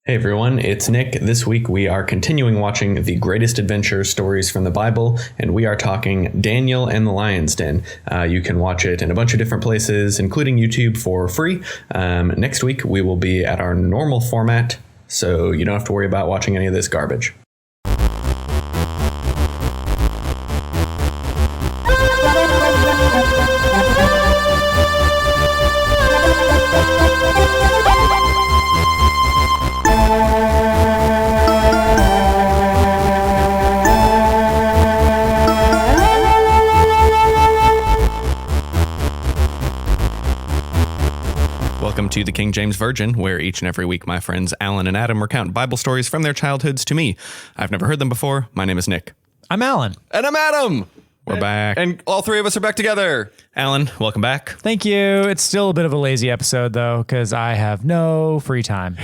Hey everyone, it's Nick. This week we are continuing watching the greatest adventure stories from the Bible, and we are talking Daniel and the Lion's Den. You can watch it in a bunch of different places, including YouTube, for free. Next week we will be at our normal format, so you don't have to worry about watching any of this garbage. Welcome to the King James Virgin, where each and every week my friends Alan and Adam recount Bible stories from their childhoods to me. I've never heard them before. My name is Nick. I'm Alan. And I'm Adam. We're back. And all three of us are back together. Alan, welcome back. Thank you. It's still a bit of a lazy episode, though, because I have no free time.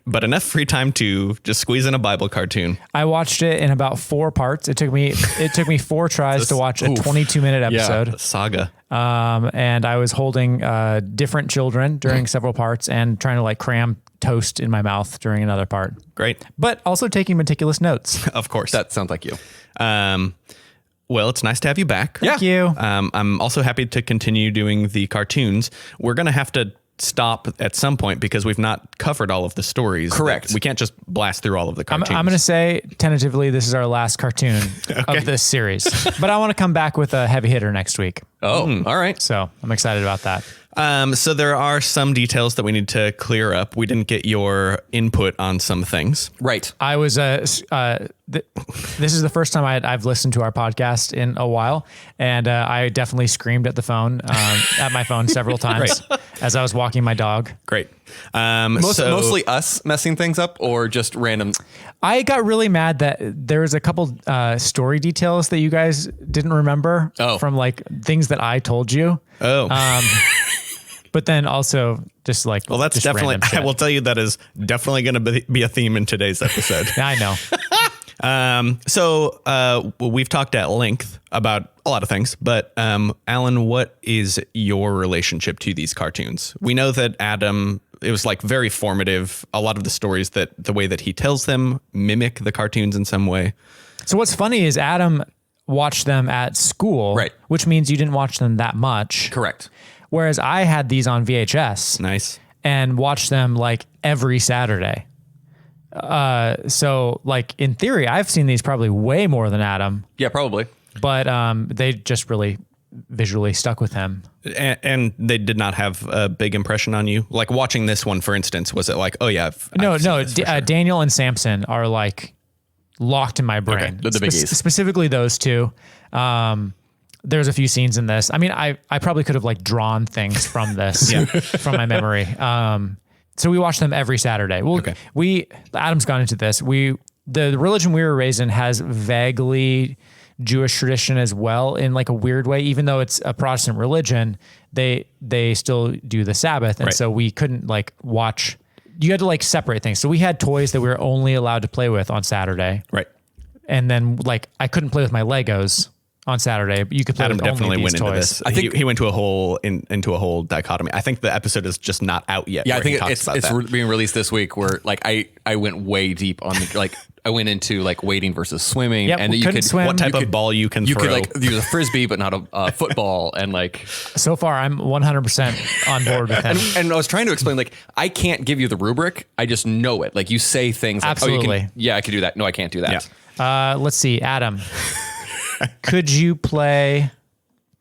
But enough free time to just squeeze in a Bible cartoon. I watched it in about 4 parts. It took me 4 tries to watch a 22-minute episode. Yeah, saga. And I was holding different children during several parts and trying to cram toast in my mouth during another part. Great. But also taking meticulous notes. Of course. That sounds like you. Well, it's nice to have you back. Thank you. I'm also happy to continue doing the cartoons. We're going to have to stop at some point because we've not covered all of the stories. Correct. We can't just blast through all of the cartoons. I'm going to say tentatively this is our last cartoon of this series. But I want to come back with a heavy hitter next week. Oh, all right. So I'm excited about that. So there are some details that we need to clear up. We didn't get your input on some things. Right. I was this is the first time I've listened to our podcast in a while, and I definitely screamed at the phone at my phone several times as I was walking my dog. Great. Mostly us messing things up, or just random. I got really mad that there was a couple story details that you guys didn't remember from things that I told you. But then also just well, that's just definitely, I will tell you that is definitely going to be a theme in today's episode. I know. So we've talked at length about a lot of things, but Alan, what is your relationship to these cartoons? We know that Adam, it was very formative. A lot of the stories the way that he tells them mimic the cartoons in some way. So what's funny is Adam watched them at school, right? Which means you didn't watch them that much. Correct. Whereas I had these on VHS. Nice. And watched them every Saturday. So in theory, I've seen these probably way more than Adam. Yeah, probably. But they just really visually stuck with him. And they did not have a big impression on you? Watching this one, for instance, was it oh yeah. I've No. Daniel and Samson are locked in my brain. Okay, the biggies. Specifically those two. There's a few scenes in this. I mean, I probably could have drawn things from this from my memory. So we watch them every Saturday. Well, Adam's gone into this. The religion we were raised in has vaguely Jewish tradition as well in a weird way. Even though it's a Protestant religion, they still do the Sabbath, and so we couldn't watch. You had to separate things. So we had toys that we were only allowed to play with on Saturday, right? And then I couldn't play with my Legos on Saturday, but you could play Adam with definitely only went these into toys. this. I think he went to into a whole dichotomy. I think the episode is just not out yet. Yeah, I think it's being released this week. Where I went way deep on I went into wading versus swimming, and you could swim. What type of ball you can throw? You could use a frisbee, but not a football. And so far, I'm 100% on board with him. And I was trying to explain I can't give you the rubric. I just know it. You say things. Absolutely. I could do that. No, I can't do that. Yeah. Let's see, Adam. Could you play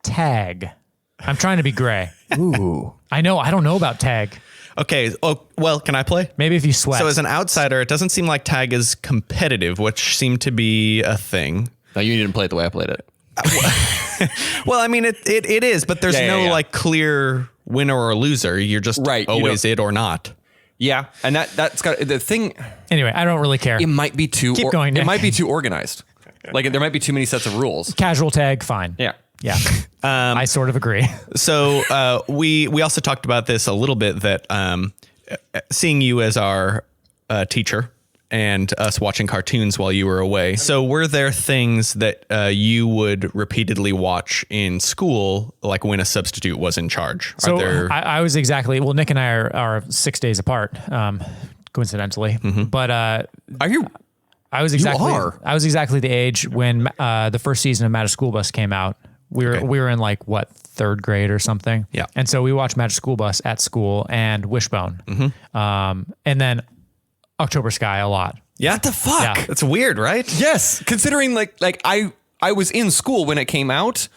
tag? I'm trying to be gray. Ooh. I know. I don't know about tag. Okay. Oh, well, can I play? Maybe if you sweat. So as an outsider, it doesn't seem like tag is competitive, which seemed to be a thing. No, you didn't play it the way I played it. Well, I mean, it is, but there's no clear winner or loser. You're just always it or not. Yeah. And that's got the thing. Anyway, I don't really care. It might be too, Keep going, Nick. It might be too organized. There might be too many sets of rules. Casual tag, fine. Yeah. Yeah. I sort of agree. So we also talked about this a little bit, that seeing you as our teacher and us watching cartoons while you were away. So were there things that you would repeatedly watch in school, when a substitute was in charge? I was Nick and I are 6 days apart. coincidentally. But Are you? I was exactly are. I was exactly the age when the first season of Magic School Bus came out. We were in like what, 3rd grade or something. Yeah. And so we watched Magic School Bus at school and Wishbone. And then October Sky a lot. Yeah. What the fuck? Yeah. It's weird, right? Yes, considering like I was in school when it came out.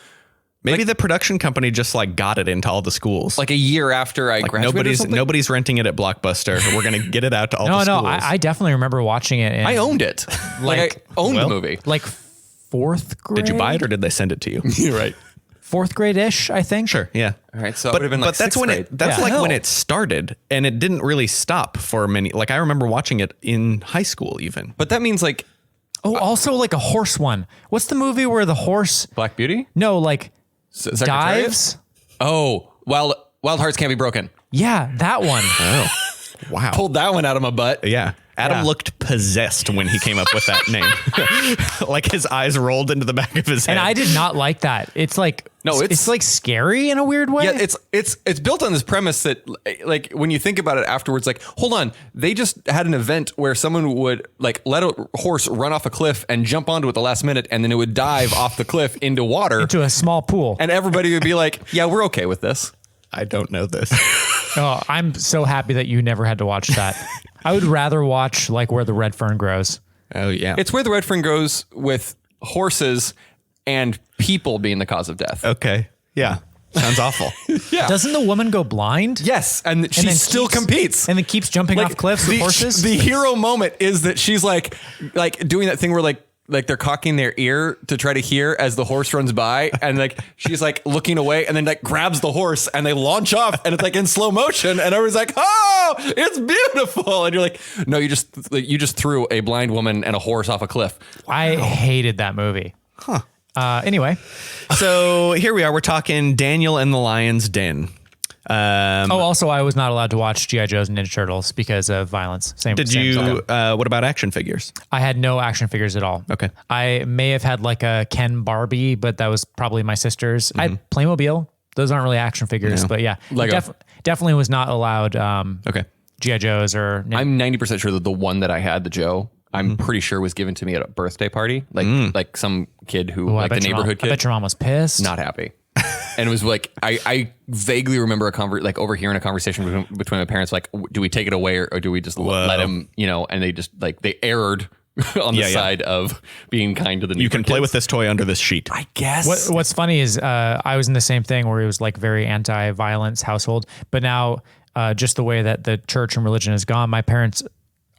Maybe the production company just like got it into all the schools. Like a year after I graduated. Or something. Nobody's renting it at Blockbuster. We're gonna get it out to all the No, schools. I definitely remember watching it. I owned it. Like I owned the movie. Like 4th grade. Did you buy it or did they send it to you? You're right. 4th grade-ish, I think. Sure. Yeah. All right. So it would have been like that's 6th when grade. that's Yeah. like when Hell. it started, and it didn't really stop for many. Like I remember watching it in high school, even. But that means like Oh, also like a horse one. What's the movie where the horse? Black Beauty. No, like Secretariat? dives. Oh, Wild Hearts Can't Be Broken. Yeah, that one. Oh, wow. Pulled that one out of my butt. Yeah. Adam Yeah. looked possessed when he came up with that name. Like his eyes rolled into the back of his head. And I did not like that. It's like it's like scary in a weird way. Yeah, it's built on this premise that like when you think about it afterwards, like hold on, they just had an event where someone would like let a horse run off a cliff and jump onto it at the last minute, and then it would dive off the cliff into water, to a small pool. and everybody would be like, "Yeah, we're okay with this." I don't know this. Oh, I'm so happy that you never had to watch that. I would rather watch like Where the Red Fern Grows. Oh, yeah. It's where the red fern goes with horses and people being the cause of death. okay. Yeah. Sounds awful. Yeah. Doesn't the woman go blind? Yes, and she then still keeps- competes. And then keeps jumping off cliffs with the, horses? The hero moment is that she's like doing that thing where like they're cocking their ear to try to hear as the horse runs by, and like she's like looking away, and then like grabs the horse, and they launch off, and it's like in slow motion, and everyone's like, "Oh, it's beautiful!" And you're like, "No, you just threw a blind woman and a horse off a cliff." I hated that movie. Huh. Anyway. So here we are. We're talking Daniel and the Lion's Den. Also, I was not allowed to watch G.I. Joe's and Ninja Turtles because of violence. Same. Did same you? stuff. What about action figures? I had no action figures at all. Okay. I may have had like a Ken Barbie, but that was probably my sister's. I had Playmobil. Those aren't really action figures, but yeah, Lego. definitely was not allowed. Okay. G.I. Joe's or I'm 90% sure that the one that I had, the Joe, I'm pretty sure was given to me at a birthday party, like some kid who I like the bet your neighborhood mom, I bet kid, your mom was pissed. not happy. And it was like I vaguely remember overhearing a conversation between my parents, like, do we take it away or do we just let him, and they just like they erred on the side of being kind to the You can play kids. with this toy under this sheet. I guess. What's funny is I was in the same thing where it was like very anti-violence household, but now just the way that the church and religion has gone, my parents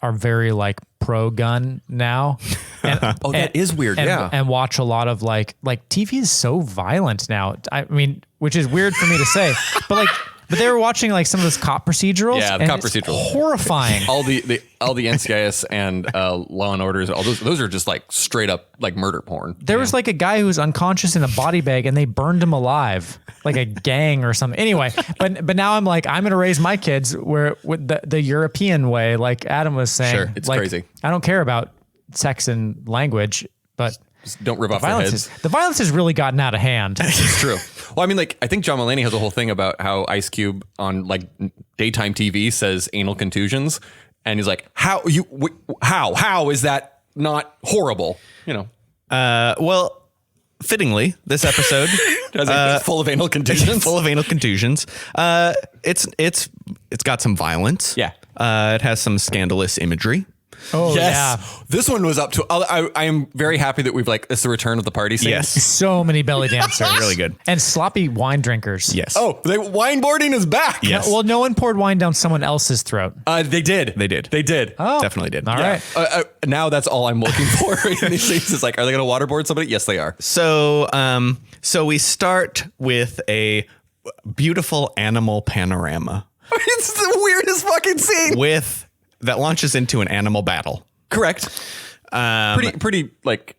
are very like pro-gun now. And, that is weird. and watch a lot of like TV is so violent now. I mean, which is weird for me to say, but they were watching like some of those cop procedurals. Yeah, the and cop it's procedurals. horrifying. all the NCIS and Law and Orders, all those are just like straight up like murder porn. There was like a guy who was unconscious in a body bag and they burned him alive, like a gang or something. Anyway, but now I'm like, I'm going to raise my kids with the European way, like Adam was saying. Sure, it's like, crazy. I don't care about sex and language, but Just don't rip off their heads. the violence has really gotten out of hand. It's true. Well, I mean, like, I think John Mulaney has a whole thing about how Ice Cube on like daytime TV says anal contusions, and he's like, how is that not horrible? Well, fittingly, this episode Full of anal contusions. full of anal contusions. It's got some violence. Yeah. It has some scandalous imagery. Oh Yes, yeah. this one was up to. I am very happy that we've like it's the return of the party scene. Yes. So many belly dancers. Really good. And sloppy wine drinkers. Yes. Oh, wine boarding is back. Yes. Well, no one poured wine down someone else's throat. They did. They did. They did. Oh, Definitely did. All right. Now that's all I'm looking for in these things. Is like, are they going to waterboard somebody? Yes, they are. So we start with a beautiful animal panorama It's the weirdest fucking scene. that launches into an animal battle. Correct. Pretty like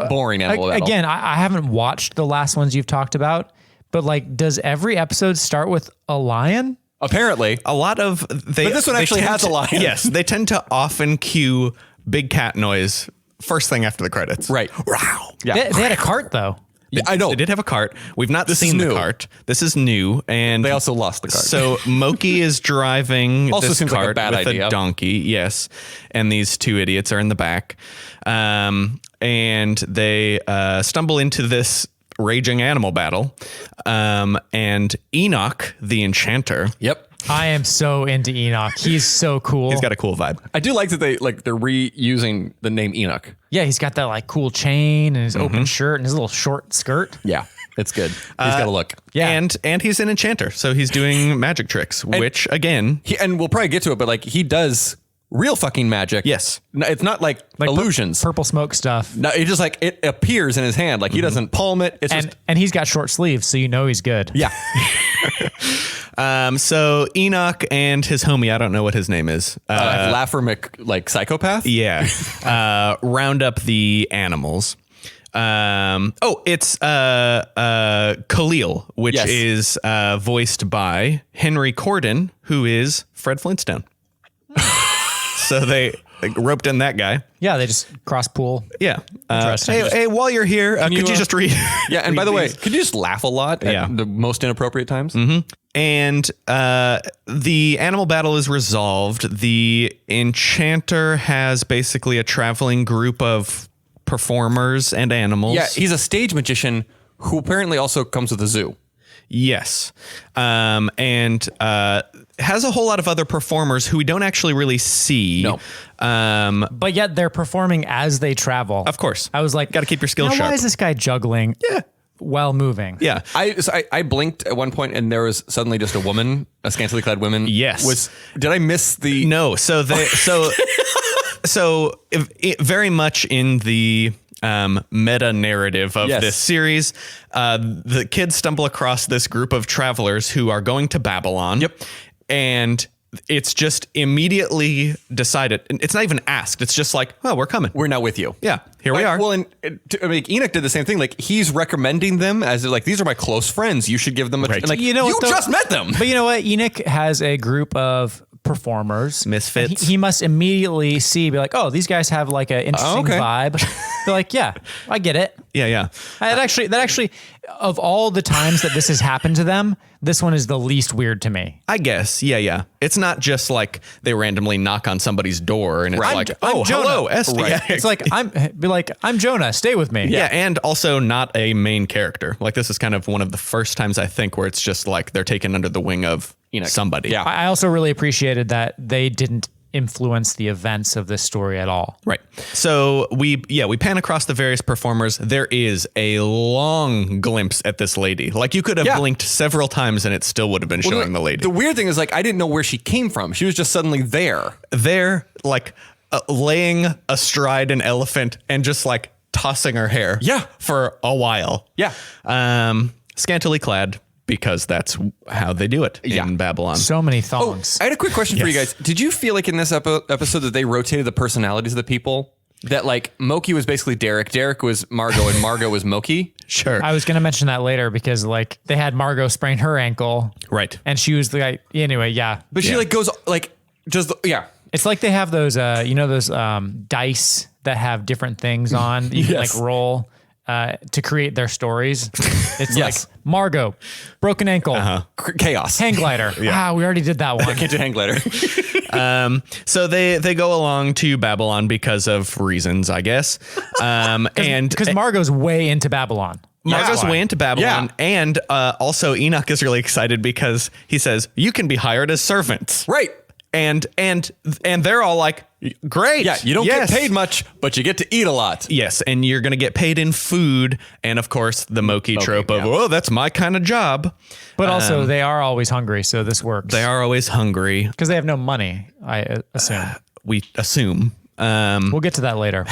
boring animal battle. Again, I haven't watched the last ones you've talked about, but like, does every episode start with a lion? Apparently. A lot of But this one actually has a lion. Yes, they tend to often cue big cat noise first thing after the credits. Right. Wow. Yeah. They had a cart though. Yeah, I know. They did have a cart. We've not seen the cart. This is new. And they also lost the cart. So Moki is driving also this seems cart like a bad with idea. a donkey. Yes. And these two idiots are in the back. And they stumble into this raging animal battle. And Enoch, the enchanter. Yep. I am so into Enoch. He's so cool. He's got a cool vibe. I do like that they're reusing the name Enoch. Yeah, he's got that like cool chain and his open shirt and his little short skirt. Yeah, it's good. He's got a look. Yeah. And he's an enchanter, so he's doing magic tricks, which again, And we'll probably get to it, but like he does real fucking magic. yes. No, it's not like illusions. Purple smoke stuff. No, it just like it appears in his hand. Like he doesn't palm it. It's just And he's got short sleeves, so you know he's good. yeah. So Enoch and his homie, I don't know what his name is. Laffremic like psychopath. Yeah. Round up the animals. It's Khalil, which Yes. is voiced by Henry Corden, who is Fred Flintstone. So they roped in that guy. Yeah, they just cross pool. Yeah. Interesting. Hey, while you're here, could you just read? Yeah, and by the way, could you just laugh a lot Yeah. at the most inappropriate times? And the animal battle is resolved. The enchanter has basically a traveling group of performers and animals. Yeah, he's a stage magician who apparently also comes with a zoo. Yes. And has a whole lot of other performers who we don't actually really see. No. But yet they're performing as they travel. Of course. I was like, Got to keep your skills now sharp. why is this guy juggling while moving? Yeah. I blinked at one point and there was suddenly just a woman, a scantily clad woman. Yes. Did I miss the? No. So very much in the meta narrative of Yes. this series, the kids stumble across this group of travelers who are going to Babylon. Yep. And it's just immediately decided. It's not even asked. It's just like, oh, we're coming. We're now with you. Yeah, here we are. Well, and I mean, Enoch did the same thing. Like he's recommending them as like these are my close friends. You should give them a. Right. And, like You know what, though? just met them. But you know what? Enoch has a group of performers. Misfits. He must immediately be like, oh, these guys have like an interesting okay. vibe. They're like, yeah, I get it. Yeah. That actually, of all the times that this has happened to them, this one is the least weird to me. I guess. Yeah. It's not just like they randomly knock on somebody's door and it's like, I'm Jonah. hello, Esty. Right. It's like I'm Jonah. Stay with me. Yeah, and also not a main character. Like this is kind of one of the first times I think where it's just like they're taken under the wing of somebody. Yeah. I also really appreciated that they didn't influence the events of this story at all. Right. So we pan across the various performers. There is a long glimpse at this lady. Like you could have blinked several times and it still would have been showing the lady. The weird thing is like I didn't know where she came from. She was just suddenly there. They're like laying astride an elephant and just like tossing her hair. Yeah. For a while. Yeah. Scantily clad. Because that's how they do it in Babylon. So many Oh, thongs. I had a quick question for you guys. Did you feel like in this episode that they rotated the personalities of the people? That like Moki was basically Derek was Margot, and Margot was Moki? Sure. I was going to mention that later because like they had Margot sprain her ankle. Right. And she was the guy. Anyway, yeah. But she like goes like just It's like they have those, those dice that have different things on that you can like roll to create their stories. It's Yes. like Margot, broken ankle, chaos. hang glider. Wow, we already did that one. Can't you hang glider? So they go along to Babylon because of reasons, I guess. And Because Margot's way into Babylon. Margot's way into Babylon. Yeah. And also Enoch is really excited because he says, you can be hired as servants. Right. And they're all like, great. Yeah, you don't get paid much, but you get to eat a lot. Yes, and you're going to get paid in food. And of course, the Moki trope of, oh, that's my kind of job. But also, they are always hungry, so this works. They are always hungry. Because they have no money, I assume. We assume. We'll get to that later.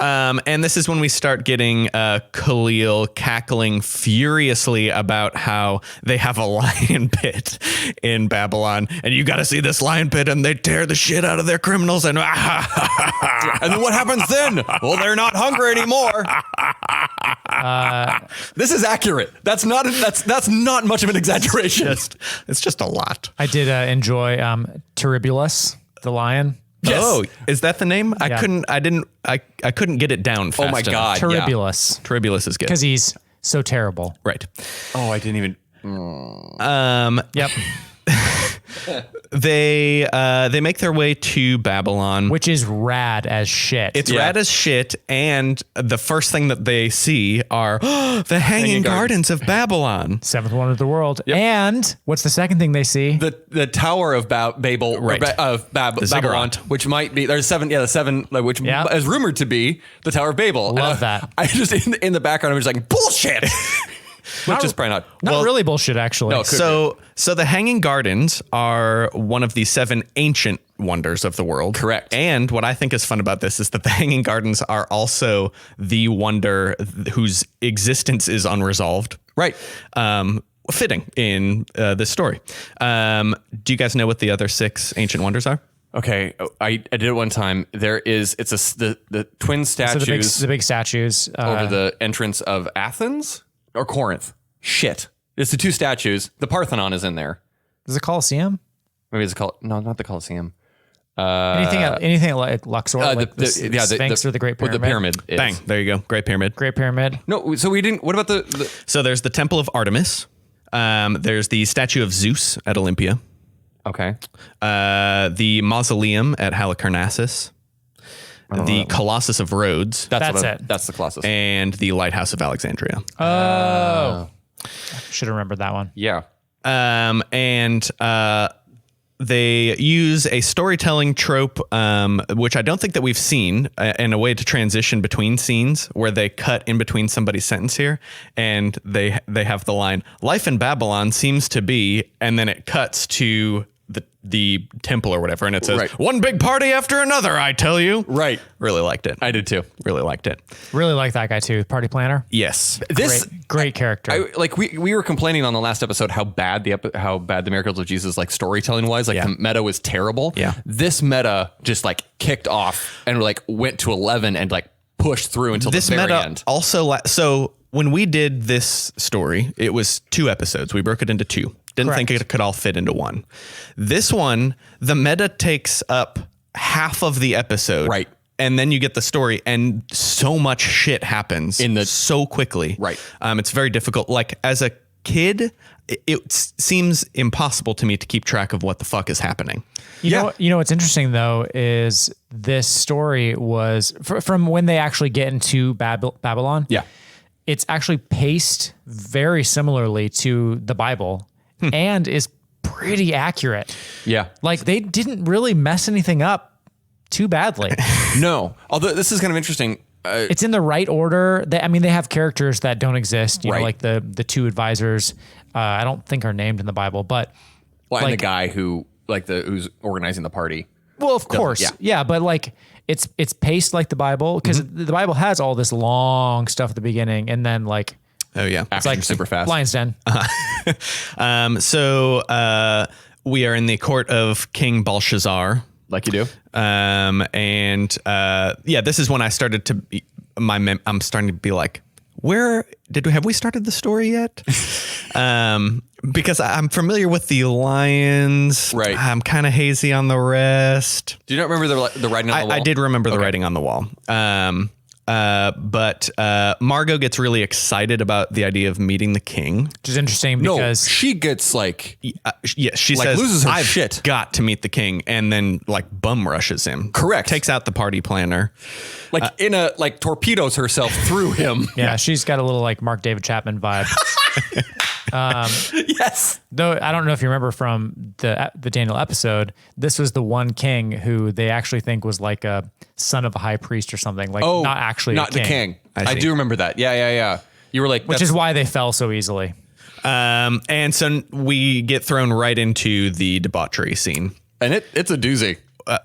And this is when we start getting Khalil cackling furiously about how they have a lion pit in Babylon. And you got to see this lion pit and they tear the shit out of their criminals. And And then what happens then? Well, they're not hungry anymore. This is accurate. That's not much of an exaggeration. it's just a lot. I did enjoy Terribulus, the lion. Yes. Oh, is that the name? Yeah. I couldn't get it down fast Oh my enough. God. Terribulus. Terribulus is good. Because he's so terrible. Right. Oh, I didn't even. Yep. They make their way to Babylon. Which is rad as shit. It's rad as shit, and the first thing that they see are the Hanging Gardens of Babylon. Seventh wonder of the world. Yep. And what's the second thing they see? The Tower of Babel, Right. Babylon, ziggurat. which might be there's seven, the seven, which is rumored to be the Tower of Babel. Love that. I just in the background, I'm just like bullshit. Which is probably Not really bullshit, actually. No, So the Hanging Gardens are one of the 7 ancient wonders of the world. Correct. And what I think is fun about this is that the Hanging Gardens are also the wonder whose existence is unresolved. Right. Fitting in this story. Do you guys know what the other 6 ancient wonders are? Okay, I did it one time. It's the twin statues So the big statues. over the entrance of Athens or Corinth. Shit. It's the 2 statues. The Parthenon is in there. Is it Colosseum? Maybe it's called not the Colosseum. Anything like Luxor, like the Sphinx or the Great Pyramid? The pyramid is. Bang. There you go. Great Pyramid. Great Pyramid. No, so we didn't. What about the So there's the Temple of Artemis. There's the statue of Zeus at Olympia. Okay. The mausoleum at Halicarnassus. The Colossus of Rhodes. That's it. That's the Colossus. And the Lighthouse of Alexandria. Oh. Should have remembered that one. Yeah. They use a storytelling trope, which I don't think that we've seen, in a way to transition between scenes where they cut in between somebody's sentence here, and they have the line, "Life in Babylon seems to be," and then it cuts to the temple or whatever, and it says, Right. "One big party after another, I tell you." Right. Really liked it. I did too. Really liked it. Really like that guy too. Party planner. Yes. This Great character. we were complaining on the last episode how bad the Miracles of Jesus storytelling was. The meta was terrible. Yeah. This meta just kicked off and went to 11 and pushed through until This the very meta end. also so when we did this story, it was 2 episodes. We broke it into 2. Didn't think it could all fit into one. This one, the meta takes up half of the episode. Right. And then you get the story, and so much shit happens so quickly. Right. It's very difficult. As a kid, it seems impossible to me to keep track of what the fuck is happening. You know what's interesting though is this story was from when they actually get into Babylon. Yeah. It's actually paced very similarly to the Bible and is pretty accurate. Yeah. They didn't really mess anything up too badly. No. Although this is kind of interesting. It's in the right order. They have characters that don't exist. You know, Right. like the 2 advisors. I don't think are named in the Bible, but And the guy who who's organizing the party. well, of course, yeah. But it's paced like the Bible because the Bible has all this long stuff at the beginning, and then Oh, yeah. Action super fast. Lion's Den. So we are in the court of King Belshazzar. Like you do. This is when I started to be, I'm starting to be like, have we started the story yet? Because I'm familiar with the lions. Right. I'm kind of hazy on the rest. Do you not remember the writing on the wall? I did remember the writing on the wall. But Margot gets really excited about the idea of meeting the king. Which is interesting No, because she gets She says, loses her I've shit. got to meet the king, and then bum rushes him. Correct. Takes out the party planner. torpedoes herself through him. yeah, she's got a little Mark David Chapman vibe. Yes. Though I don't know if you remember from the Daniel episode, this was the one king who they actually think was a son of a high priest or something. Not actually not a king. the king. I do remember that. Yeah. You were Which is why they fell so easily. And so we get thrown right into the debauchery scene. and it's a doozy.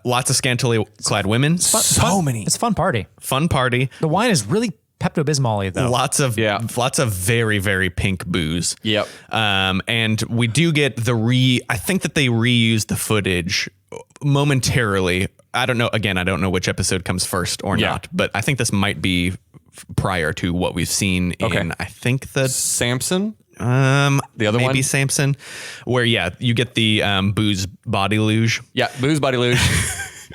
Lots of scantily clad women. So many. It's a fun party. Fun party. The wine is really Pepto-Bismol-y though. Lots of very, very pink booze. Yep. And we do get I think that they reuse the footage momentarily. I don't know. Again, I don't know which episode comes first or not, but I think this might be prior to what we've seen in, I think Samson. the other maybe one? Samson, where you get the booze body luge. Yeah. Booze body luge.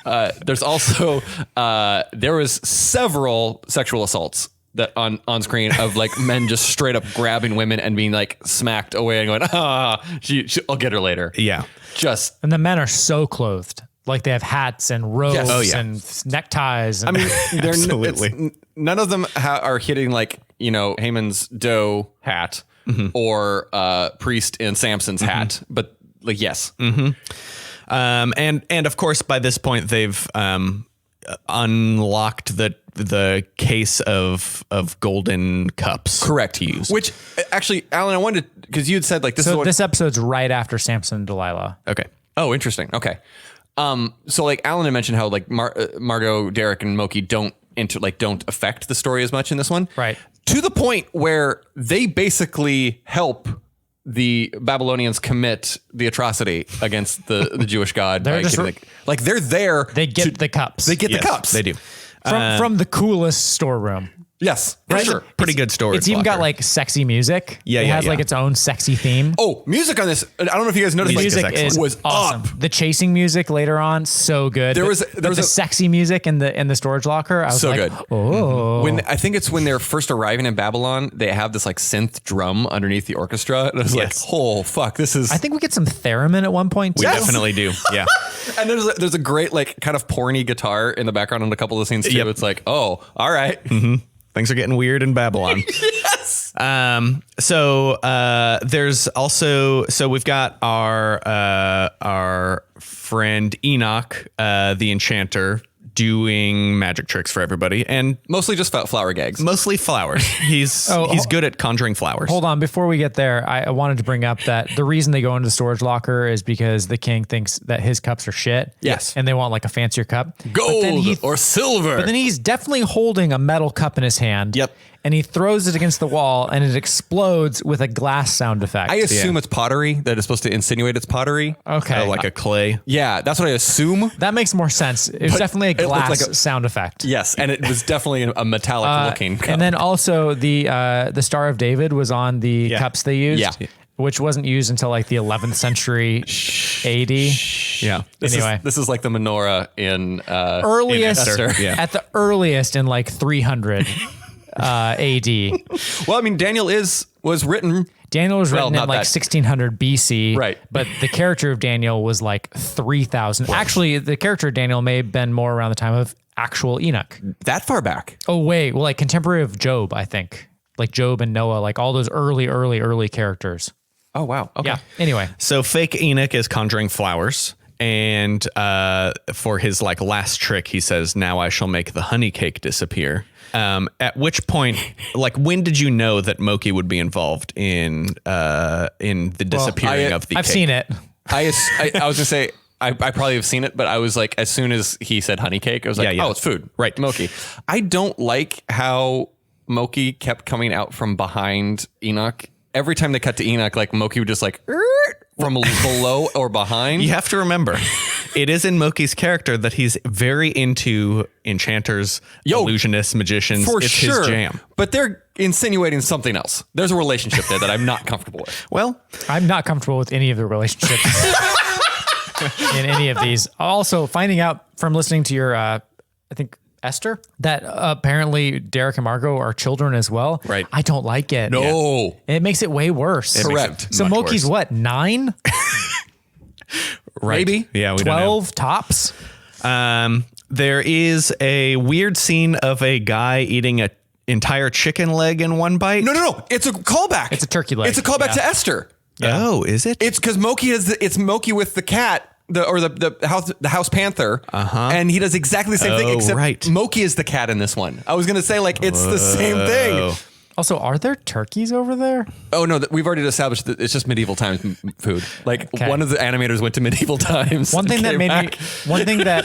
There's also there was several sexual assaults that on screen of like men just straight up grabbing women and being like smacked away and going, I'll get her later. Yeah. And the men are so clothed. Like they have hats and robes and neckties. And I mean, they're Absolutely. none of them are hitting like, Haman's doe hat or priest in Samson's hat, but like, yes. And of course, by this point, they've unlocked the case of golden cups. Correct. To use. Which actually, Alan, I wanted, because you had said like, this episode's right after Samson and Delilah. Okay. Oh, interesting. Okay. So like Alan had mentioned how like Margot, Derek, and Moki don't affect the story as much in this one. Right. To the point where they basically help the Babylonians commit the atrocity against the Jewish God. They're just they're there. They get the cups. They get the cups. They do. From the coolest storeroom. Yes, for sure. Pretty good story. It's even got like sexy music. Yeah, it has yeah. like its own sexy theme. Oh, music on this. I don't know if you guys noticed. The music like, is was awesome. up. The chasing music later on, so good. There was the sexy music in the storage locker. I was So like, good. Oh, I think it's when they're first arriving in Babylon, they have this like synth drum underneath the orchestra. And I was Yes. like, oh fuck, this is. I think we get some theremin at one point. We too. definitely do. Yeah. And there's a great like kind of porny guitar in the background in a couple of the scenes too. Yep. It's like, oh, all right. Things are getting weird in Babylon. Yes. So there's also, we've got our friend Enoch, the enchanter, doing magic tricks for everybody, and Mostly just flower gags. mostly flowers. He's good at conjuring flowers. Hold on, before we get there, I wanted to bring up that the reason they go into the storage locker is because the king thinks that his cups are shit. Yes. And they want like a fancier cup. Gold or silver. But then he's definitely holding a metal cup in his hand. Yep. And he throws it against the wall and it explodes with a glass sound effect. I assume it's pottery that is supposed to insinuate it's pottery. Okay. Like a clay. Yeah, that's what I assume. That makes more sense. It was definitely a it looked glass like a- sound effect. Yes, and it was definitely a metallic looking cup. And then also the Star of David was on the cups they used. Yeah. Which wasn't used until like the 11th century AD. Yeah. This is like the menorah in Earliest, in Esther. Yeah. at the earliest in like 300 AD. Well, I mean, Daniel was written. Daniel was written in not like that. 1600 BC. Right. But the character of Daniel was like 3000. Actually, the character of Daniel may have been more around the time of actual Enoch. That far back. Oh, wait. Well, like contemporary of Job, I think. Like Job and Noah, like all those early characters. Oh, wow. Okay. Yeah. Anyway. So fake Enoch is conjuring flowers. And for his like last trick, he says, "Now I shall make the honey cake disappear." At which point, like, when did you know that Moki would be involved in the disappearing of the I've cake? seen it. I was gonna say I probably have seen it, but I was like, as soon as he said honey cake, I was like, Yeah. oh, it's food, Right. Moki. I don't like how Moki kept coming out from behind Enoch. Every time they cut to Enoch, like Moki would just like from below or behind. You have to remember, it is in Moki's character that he's very into enchanters, illusionists, magicians. For it's sure. his jam. But they're insinuating something else. There's a relationship there that I'm not comfortable with. Well, I'm not comfortable with any of the relationships in any of these. Also, finding out from listening to your, I think, Esther, that apparently Derek and Margot are children as well. Right. I don't like it. No. It makes it way worse. Correct. So much Moki's worse. what, 9? right. Maybe. Yeah, we don't know. 12 tops? There is a weird scene of a guy eating an entire chicken leg in one bite. No. It's a callback. It's a turkey leg. It's a callback Yeah. to Esther. Oh, is it? It's because Moki it's Moki with the cat. The house panther, and he does exactly the same thing, Oh, except right. Moki is the cat in this one. I was gonna say like it's the same thing. Also, are there turkeys over there? Oh no, we've already established that it's just medieval times food. Like Okay. one of the animators went to medieval times. One thing and that came made back.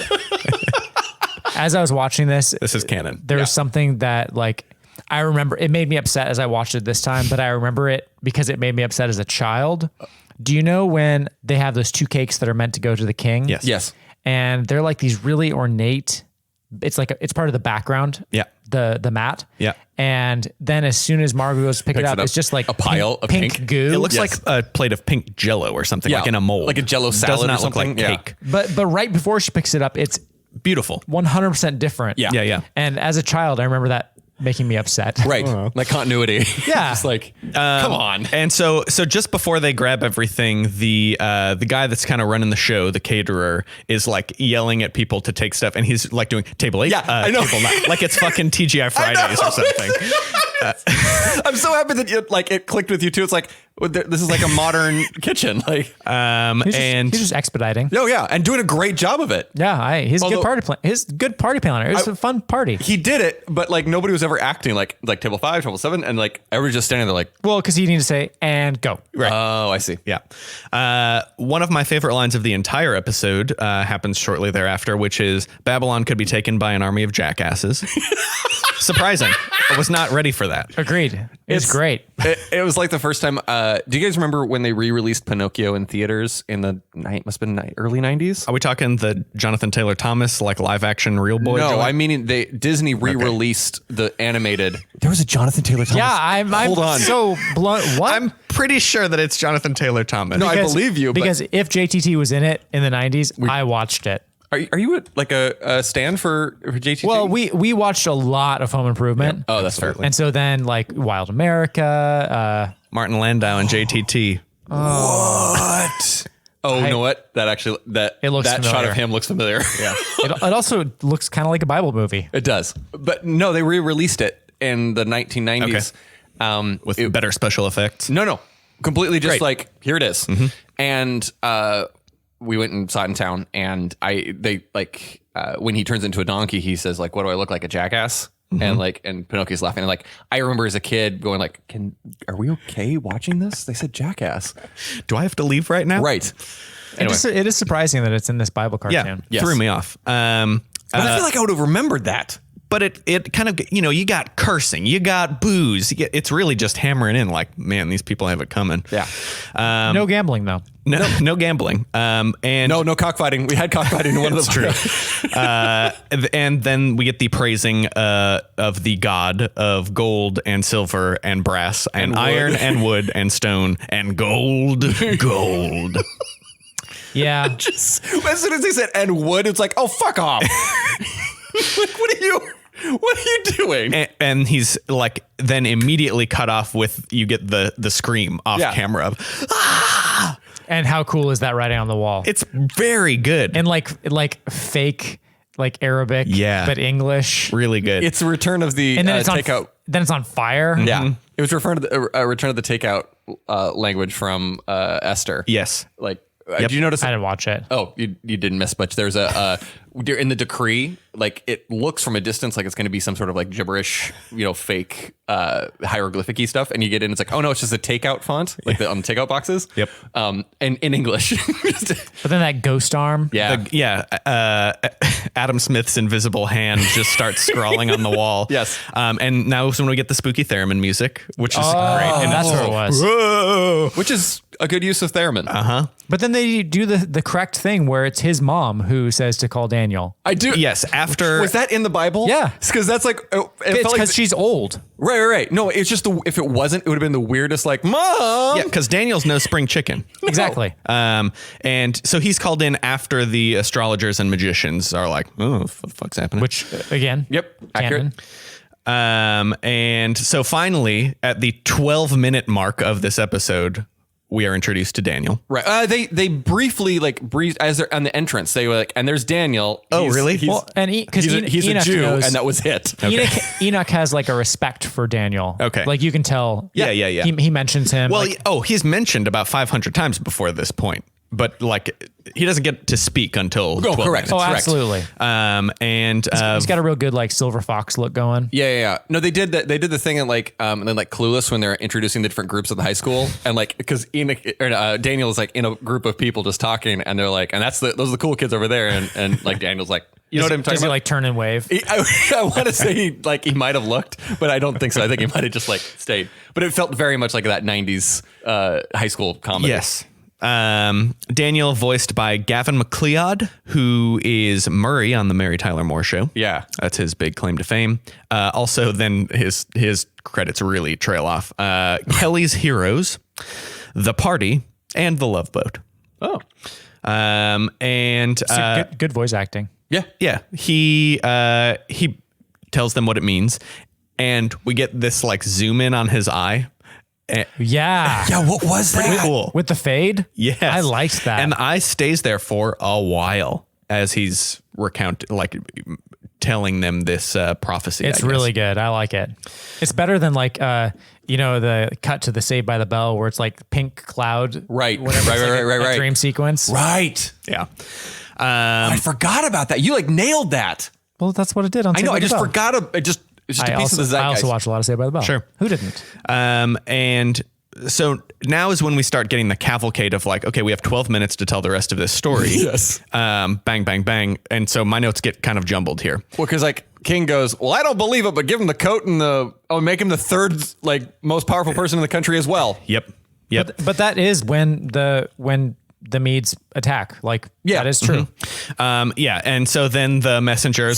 as I was watching this, This is canon. there was something that like I remember. It made me upset as I watched it this time, but I remember it because it made me upset as a child. Do you know when they have those 2 cakes that are meant to go to the king? Yes. And they're like these really ornate. It's like it's part of the background. Yeah. The mat. Yeah. And then as soon as Margot goes to pick it Picks up, it up. it's just like A pile of pink. goo. It looks Yes. like a plate of pink Jello or something, Yeah, like in a mold. like a Jell-O salad Does not or look like something. Yeah. cake. But right before she picks it up, it's beautiful. 100% different. Yeah. Yeah. And as a child, I remember that making me upset. Right. Like continuity. Yeah. Just like, come on. And so just before they grab everything, the guy that's kind of running the show, the caterer, is like yelling at people to take stuff, and he's like doing table 8. Yeah, I know. Table 9, like it's fucking TGI Fridays or something. I'm so happy that it clicked with you too. It's like, this is like a modern kitchen. Like, He's just expediting. no, yeah, and doing a great job of it. Yeah, he's Although- good party planner. It was a fun party. He did it, but like nobody was ever acting like table 5, table 7, and like everybody's just standing there like, Well, because he needed to say, and go. Right. oh, I see. Yeah. One of my favorite lines of the entire episode happens shortly thereafter, which is Babylon could be taken by an army of jackasses. Surprising. I was not ready for that. Agreed. It's great. It was like the first time. Do you guys remember when they re-released Pinocchio in theaters in the must have been early 90s? Are we talking the Jonathan Taylor Thomas, like live action real boy? No, joint? I mean Disney re-released the animated. There was a Jonathan Taylor Thomas. Yeah, I'm Hold on. so blown. What? I'm pretty sure that it's Jonathan Taylor Thomas. No, I believe you, but- Because if JTT was in it in the 90s, I watched it. Are you like a stand for JTT? Well, we watched a lot of Home Improvement. Oh, that's fair. And so then like Wild America, Martin Landau and JTT. What? Oh, you know what? That actually It looks that shot familiar. of him looks familiar. Yeah, it also looks kind of like a Bible movie. it does. But no, they re-released it in the 1990s. With better special effects. No, completely just Great. like here it is. And we went and saw it in town, and when he turns into a donkey, he says like, "What do I look like, a jackass?" And Pinocchio's laughing, and like I remember as a kid going like, "Are we okay watching this?" They said jackass, Do I have to leave right now? right? Anyway, It is surprising that it's in this Bible cartoon. Yeah, threw me off. but I feel like I would have remembered that. But it kind of, you got cursing, you got booze. It's really just hammering in like, man, these people have it coming. Yeah. No gambling though. No gambling. And No cockfighting. We had cockfighting in one of the true. And then we get the praising of the god of gold and silver and brass and wood. iron and wood and stone and gold. Yeah. Just as soon as he said "and wood," it's like, oh, fuck off. Like, what are you doing? And he's like, then immediately cut off with, you get the scream off camera of, And how cool is that writing on the wall? it's very good. And like fake like Arabic, but English. Really good. It's a return of the And then it's takeout. then it's on fire. Yeah, it was referring to the return of the takeout language from Esther. Yes. Like, did you notice? I didn't watch it. Oh, you didn't miss much. There's a in the decree, like it looks from a distance like it's going to be some sort of like gibberish, fake hieroglyphic-y stuff, and you get in, it's like, oh no, it's just a takeout font, like on the takeout boxes. Yep. And in English. But then that ghost arm. Yeah. Adam Smith's invisible hand just starts scrawling on the wall. Yes. And now is when we get the spooky theremin music, which is great. And That's what it was. Whoa. Which is a good use of theremin. But then they do the correct thing where it's his mom who says to call Daniel. I do. Yes. After Was that in the Bible? Yeah. Because that's like, it It's felt because like, she's old. right. No, it's just if it wasn't, it would have been the weirdest, like, Mom. yeah, because Daniel's no spring chicken. Exactly. And so he's called in after the astrologers and magicians are like, oh, what the fuck's happening? Which again. Yep. Canon. Accurate. And so finally, at the 12-minute mark of this episode, we are introduced to Daniel. Right. They briefly breezed as they're on the entrance. They were like, and there's Daniel. Oh, really? Well, and because he's a Jew, and that was it. Enoch has like a respect for Daniel. Okay. Like you can tell. Yeah. He mentions him. Well, like, he's mentioned about 500 times before this point, but like he doesn't get to speak until 12 correct. minutes. oh, correct. absolutely. And He's got a real good like silver fox look going. Yeah. No, they did that. They did the thing at and then like Clueless when they're introducing the different groups of the high school, and like because Daniel is like in a group of people just talking, and they're like, and those are the cool kids over there, and like Daniel's like, you know what I'm talking Does he about? like turn and wave? I want to say he might have looked, but I don't think so. I think he might have just like stayed. But it felt very much like that 90s high school comedy. yes. Daniel voiced by Gavin MacLeod, who is Murray on the Mary Tyler Moore Show. Yeah. That's his big claim to fame. Also, then his credits really trail off. Kelly's Heroes, The Party, and The Love Boat. Oh. And Good voice acting. Yeah. He tells them what it means. And we get this like zoom in on his eye. Yeah. Yeah, what was that? Pretty cool. With the fade? Yes. I liked that. And the eye stays there for a while as he's telling them this prophecy. It's really good. I like it. It's better than like, the cut to the Saved by the Bell where it's like pink cloud. Right. Whatever. Right. Dream sequence. Right. Yeah. I forgot about that. You like nailed that. Well, that's what it did on I Saved know. by I the just Bell. forgot. It's just a piece of the zeitgeist. I also watch a lot of Saved by the Bell. Sure. Who didn't? And so now is when we start getting the cavalcade of like, okay, we have 12 minutes to tell the rest of this story. Yes. Bang, bang, bang. And so my notes get kind of jumbled here. Well, because like King goes, well, I don't believe it, but give him the coat and make him the third like most powerful person in the country as well. Yep. But that is when the Medes attack. Like, that is true. Yeah. And so then the messenger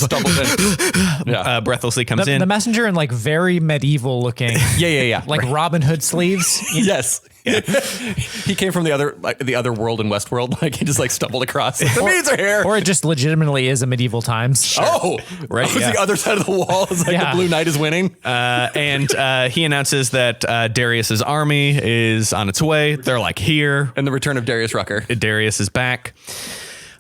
breathlessly comes in. The messenger in like very medieval looking. Yeah. Like Robin Hood sleeves. Yes. Yeah. He came from the other world in Westworld. Like he just like stumbled across. The Medes are here. Or it just legitimately is a medieval times. Oh, right. Yeah. The other side of the wall is like the Blue Knight is winning. And he announces that Darius's army is on its way. They're like here. And the return of Darius Rucker. Darius is back.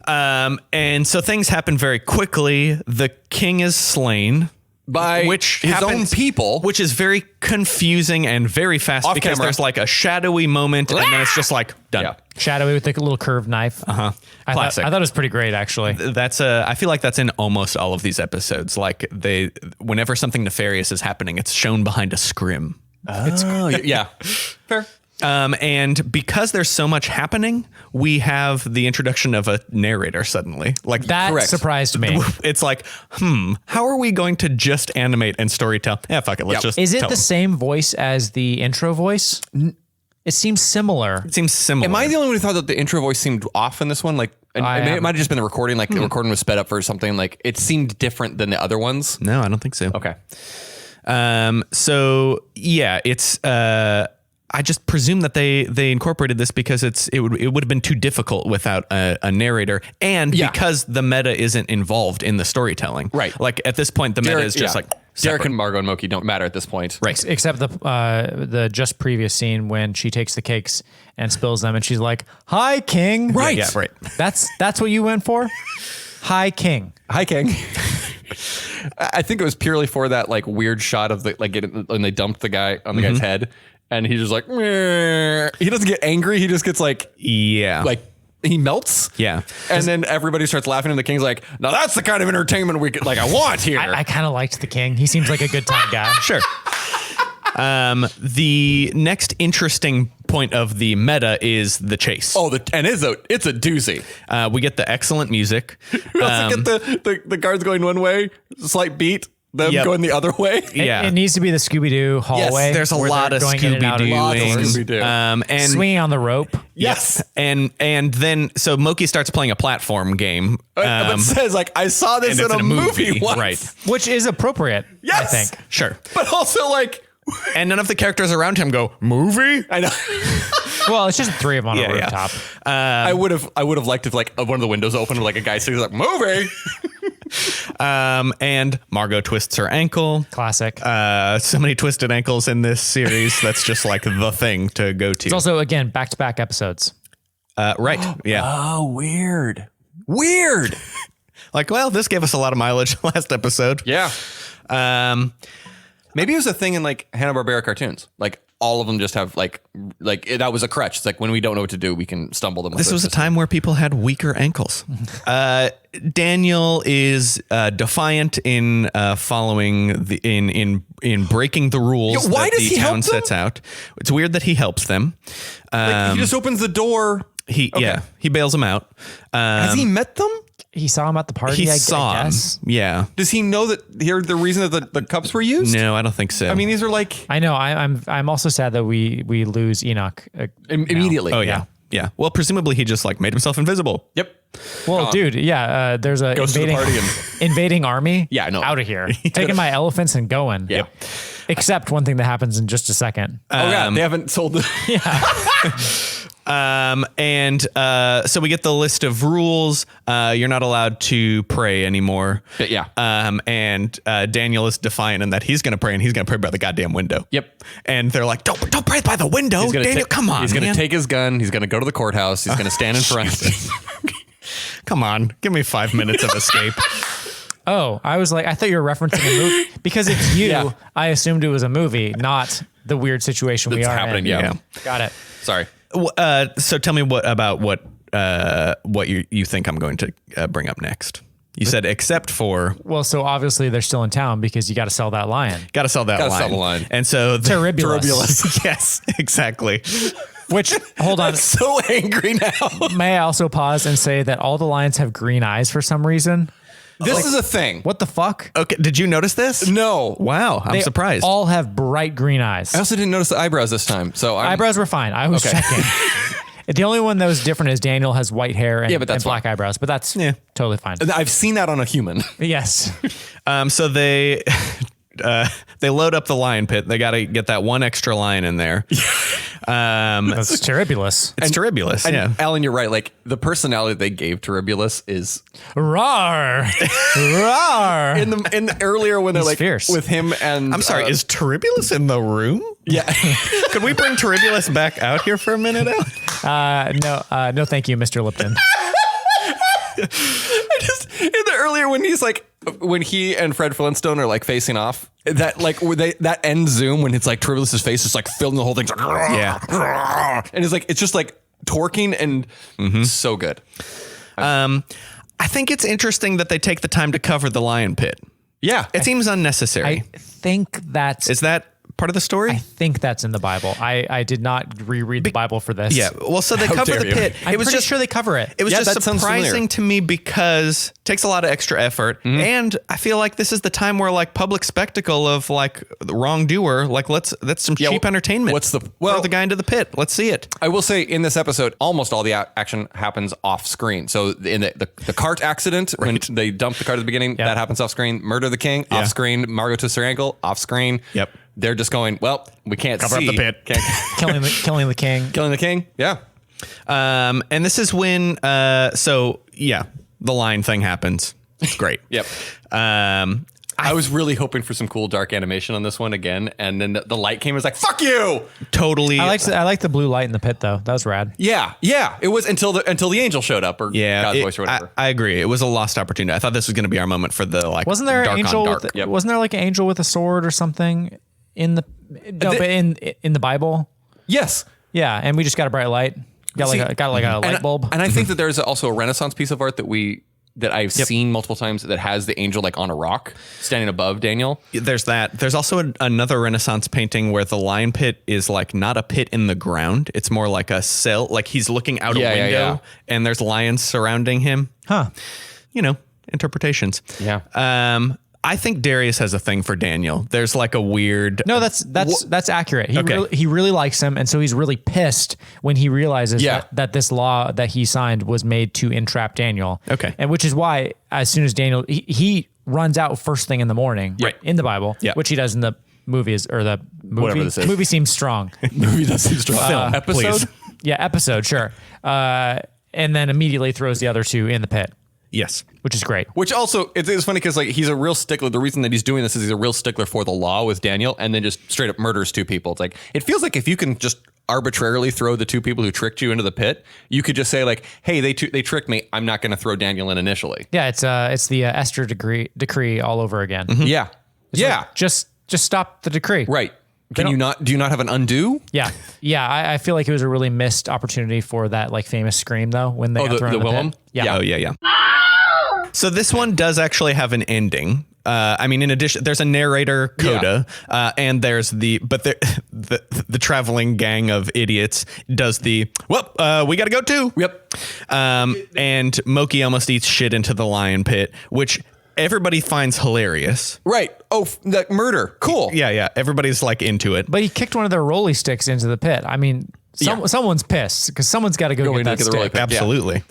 And so things happen very quickly. The king is slain. By his own people. Which is very confusing and very fast Off because camera. there's like a shadowy moment and then it's just like done. Yeah. Shadowy with like a little curved knife. Classic. I thought it was pretty great, actually. I feel like that's in almost all of these episodes. Like whenever something nefarious is happening, it's shown behind a scrim. Oh, yeah. Fair. And because there's so much happening, we have the introduction of a narrator suddenly. Like That Correct. surprised me. it's like, how are we going to just animate and storytell? Yeah, fuck it. Let's just Is it tell the them. same voice as the intro voice? It seems similar. It seems similar. Am I the only one who thought that the intro voice seemed off in this one? Like, it might have just been the recording. Like the recording was sped up for something. Like it seemed different than the other ones. No, I don't think so. Okay. So yeah, it's I just presume that they incorporated this because it would have been too difficult without a narrator, and because the meta isn't involved in the storytelling. Right. Like at this point, the meta is just like Derek separate. and Margot and Moki don't matter at this point. Right. Except the just previous scene when she takes the cakes and spills them, and she's like, "Hi, King." Right. Yeah. Right. That's what you went for. Hi, King. Hi, King. I think it was purely for that like weird shot of the when they dumped the guy on the guy's head, and he's just like, meh. He doesn't get angry. He just gets like he melts. Yeah. And then everybody starts laughing, and the King's like, now that's the kind of entertainment I want here. I kind of liked the King. He seems like a good time guy. Sure. The next interesting point of the meta is the chase. Oh, it's a doozy. We get the excellent music. We also get the guards going one way, slight beat, them going the other way. Yeah. It needs to be the Scooby-Doo hallway. There's a where lot they're of going in and out of Scooby-Doo. and swinging on the rope. Yes. And then so Moki starts playing a platform game. But says like, I saw this and in it's a movie once. Right. Which is appropriate, Yes. I think. Sure. But also like, And none of the characters around him go, movie? I know. Well, it's just three of them on a rooftop. I would have liked if like one of the windows opened with like a guy sitting like, movie. And Margot twists her ankle. Classic. So many twisted ankles in this series. That's just like the thing to go to. It's also, again, back-to-back episodes. Right. Yeah. Oh, weird. Like, well, this gave us a lot of mileage last episode. Yeah. Maybe it was a thing in like Hanna-Barbera cartoons. Like all of them just have like that was a crutch. It's like when we don't know what to do, we can stumble them. This was a time where people had weaker ankles. Daniel is defiant in following in breaking the rules Yeah, why that does the he help town them? sets out. It's weird that he helps them. Like, he just opens the door. He bails them out. Has he met them? He saw him at the party, He I saw him. guess. Yeah. Does he know that here the reason that the cups were used? No, I don't think so. I mean, these are like I know. I'm also sad that we lose Enoch. immediately. oh yeah. Yeah. Well, presumably he just like made himself invisible. Yep. Well, dude, there's a Goes to the invading, party and- invading army. Yeah, I know. Out of here. Taking my elephants and going. Yeah. Except one thing that happens in just a second. Oh yeah, they haven't sold the. So we get the list of rules. You're not allowed to pray anymore. Yeah. And Daniel is defiant in that he's going to pray, and he's going to pray by the goddamn window. Yep. And they're like, don't pray by the window. Daniel, come on. He's going to man. take his gun. He's going to go to the courthouse. He's going to stand in front of it. Come on, give me 5 minutes of escape. Oh, I was like, I thought you were referencing a movie because it's you. Yeah. I assumed it was a movie, not the weird situation we That's are happening, in. yeah. Got it. Sorry. So tell me what you think I'm going to bring up next. You said except for Well, so obviously they're still in town because you got to sell that lion. got to sell that Gotta line. sell the line. And so Terribulous. yes, exactly. Which, hold on, So angry now. may I also pause and say that all the lions have green eyes for some reason? This is a thing. What the fuck? Okay, did you notice this? No. Wow, I'm They surprised. all have bright green eyes. I also didn't notice the eyebrows this time. So Eyebrows were fine. I was checking. The only one that was different is Daniel has white hair and, but that's and black eyebrows, but that's totally fine. I've seen that on a human. Yes. So they load up the lion pit. They got to get that one extra lion in there. That's terribulous. It's Terribulous. And Yeah. Alan, you're right. Like the personality they gave Terribulous is Roar. Roar. in the earlier when they're He's like fierce. with him and I'm sorry, is Terribulous in the room? yeah. Could we bring Terribulous back out here for a minute, Al? No, thank you, Mr. Lipton. Just in the earlier when he and Fred Flintstone are like facing off, that like where that end zoom when it's like Terribulous's face is like filling the whole thing. Yeah. And it's just like torquing and so good. I think it's interesting that they take the time to cover the lion pit. Yeah. It seems unnecessary. I think that's Is that part of the story? I think that's in the Bible. I did not reread the Bible for this. Yeah. Well, so they How cover dare the you. pit. I'm pretty sure they cover it. It was Yeah, just that sounds familiar. surprising to me because it takes a lot of extra effort. And I feel like this is the time where like public spectacle of like the wrongdoer, like that's some cheap entertainment. what's the- throw the guy into the pit. Let's see it. I will say in this episode, almost all the action happens off screen. So in the cart accident, when they dump the cart at the beginning, that happens off screen. Murder the king, off screen. Margot twists her ankle, off screen. Yep. They're just going, well, we can't Cover up see. the pit. killing the king. Killing the king. Yeah. And this is when, the line thing happens. It's great. Yep. I was really hoping for some cool dark animation on this one again, and then the light came and was like, "Fuck you!" Totally. I like the blue light in the pit though. That was rad. Yeah. It was until the angel showed up or God's voice or whatever. I agree. It was a lost opportunity. I thought this was going to be our moment for the like. Wasn't there an dark angel? on dark. Wasn't there like an angel with a sword or something in the but in the Bible? Yes. Yeah, and we just got a bright light. Got like a light bulb. And I think that there's also a Renaissance piece of art that I've seen multiple times that has the angel like on a rock standing above Daniel. There's that. There's also another Renaissance painting where the lion pit is like not a pit in the ground. It's more like a cell. Like he's looking out a window and there's lions surrounding him. Huh. You know, interpretations. Yeah. I think Darius has a thing for Daniel. There's like a weird. No, that's accurate. Okay. He really likes him, and so he's really pissed when he realizes that this law that he signed was made to entrap Daniel. Okay. And which is why as soon as Daniel he runs out first thing in the morning, Right. in the Bible, Yeah. which he does in the movies or the movie. Whatever this is. Movie seems strong. Movie does seem strong. Film, Episode. please. Yeah, episode, sure. And then immediately throws the other two in the pit, Yes. which is great. Which also, it's funny because like he's a real stickler. The reason that he's doing this is he's a real stickler for the law with Daniel, and then just straight up murders two people. It's like it feels like if you can just arbitrarily throw the two people who tricked you into the pit, you could just say like, "Hey, they tricked me. I'm not going to throw Daniel in initially." Yeah, it's the Esther decree all over again. Yeah, yeah, Just stop the decree. right. Do you not have an undo? Yeah. I feel like it was a really missed opportunity for that like famous scream though when they got thrown in the Willem? pit. Yeah. Oh yeah. So this one does actually have an ending. I mean, in addition, there's a narrator coda, and there's the traveling gang of idiots does the we got to go too. Yep. And Moki almost eats shit into the lion pit, which everybody finds hilarious. Right. Oh, that murder. Cool. Yeah. Everybody's like into it. But he kicked one of their rolly sticks into the pit. I mean, someone's pissed because someone's got to go get that get the rolly stick. pit. Absolutely.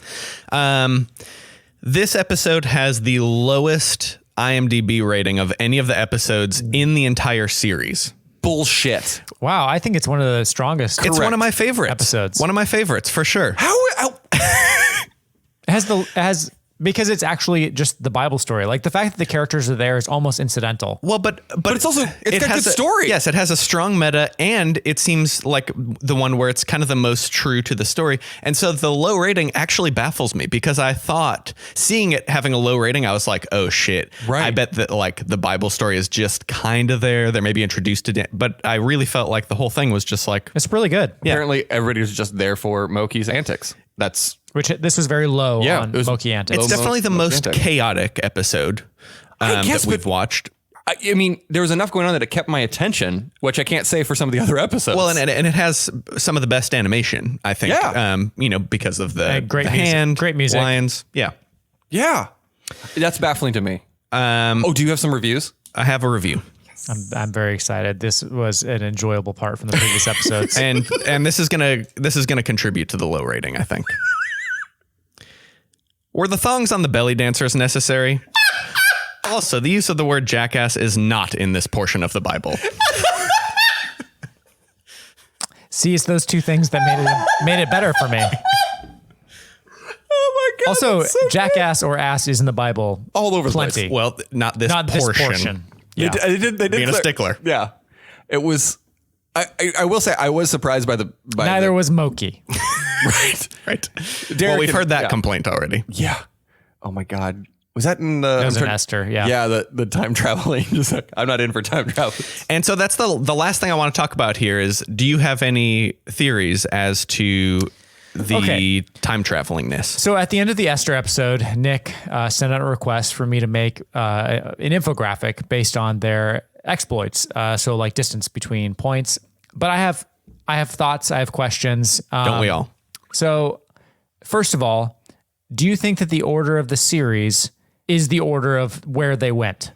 This episode has the lowest IMDb rating of any of the episodes in the entire series. Bullshit. Wow, I think it's one of the strongest. It's one of my favorites. Episodes. One of my favorites for sure. How It has because it's actually just the Bible story. Like the fact that the characters are there is almost incidental. Well, but it's also it's got has good story. Yes, it has a strong meta, and it seems like the one where it's kind of the most true to the story. And so the low rating actually baffles me because I thought seeing it having a low rating, I was like, oh shit. Right. I bet that like the Bible story is just kind of there. They're maybe introduced to it, but I really felt like the whole thing was just like It's really good. Apparently, everybody was just there for Moki's antics. That's Which this was very low on it was- Moki Antics. it's definitely the most romantic. chaotic episode guess, that we've but- watched. I mean, there was enough going on that it kept my attention, which I can't say for some of the other episodes. Well, and it has some of the best animation, I think. Yeah. Because of the, great the music. hand, Great music. lions. Yeah. yeah, that's baffling to me. Do you have some reviews? I have a review. I'm very excited. This was an enjoyable part from the previous episodes. And this is gonna contribute to the low rating, I think. Were the thongs on the belly dancers necessary? Also, the use of the word jackass is not in this portion of the Bible. See, it's those two things that made it better for me. Oh my god! Also, that's so jackass or ass is in the Bible All over the plenty. place. Well, not this Not portion. this portion. good. Yeah. They did Being a clear- stickler. Yeah, it was. I will say I was surprised by Neither was Moki. right. Right. Derek Well, we've and- heard that yeah. complaint already. Yeah. Oh my god. Was that in the? It was I'm in trying- Esther. Yeah. Yeah, the time traveling. Just like, I'm not in for time travel. And so that's the last thing I want to talk about here is, do you have any theories as to the Okay. time travelingness? So at the end of the Esther episode, Nick sent out a request for me to make an infographic based on their exploits. So like distance between points. But I have thoughts. I have questions. Don't we all? So first of all, do you think that the order of the series is the order of where they went?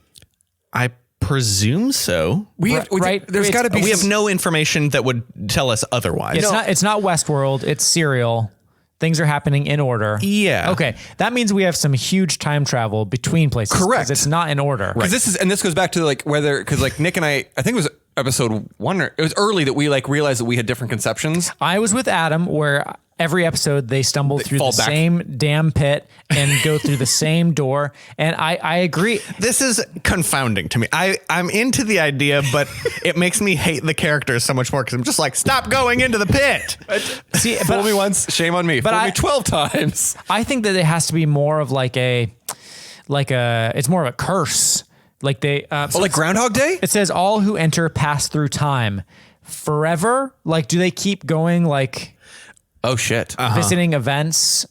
I presume so. Right. There's It's- got to be. We have no information that would tell us otherwise. It's not Westworld. It's serial. Things are happening in order. Yeah. Okay. That means we have some huge time travel between places. 'cause Correct. It's not in order. Because this goes back to like whether because like Nick and I think it was episode 1 or it was early that we like realized that we had different conceptions. I was with Adam where every episode they stumble through the fall back. same damn pit and go through the same door. And I agree. This is confounding to me. I'm into the idea, but it makes me hate the characters so much more because I'm just like, stop going into the pit. See, Fool me once, shame on me. Fool I- me 12 times. I think that it has to be more of it's more of a curse. Like they, Like Groundhog Day? it says all who enter pass through time forever. Like, do they keep going? Like Oh shit. visiting events?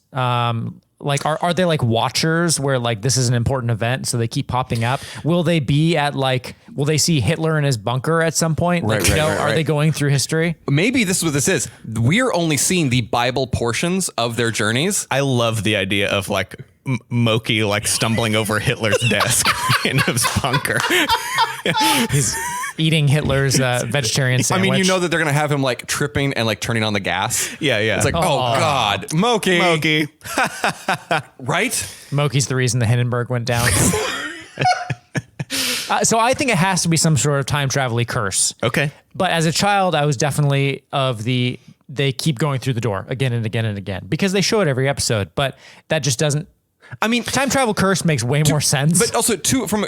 Like, are they like watchers where like this is an important event, so they keep popping up? Will they be at will they see Hitler in his bunker at some point? Like, Right, right, are they going through history? Maybe this is what this is. We're only seeing the Bible portions of their journeys. I love the idea of like Moki like stumbling over Hitler's desk in his bunker. He's eating Hitler's vegetarian I sandwich. mean, you know that they're gonna have him like tripping and like turning on the gas. Yeah. It's like, oh god, Moki, right? Moki's the reason the Hindenburg went down. So I think it has to be some sort of time travel curse. Okay. But as a child, I was definitely of they keep going through the door again and again and again because they show it every episode. But that just doesn't. I mean, Time travel curse makes way more sense. but also from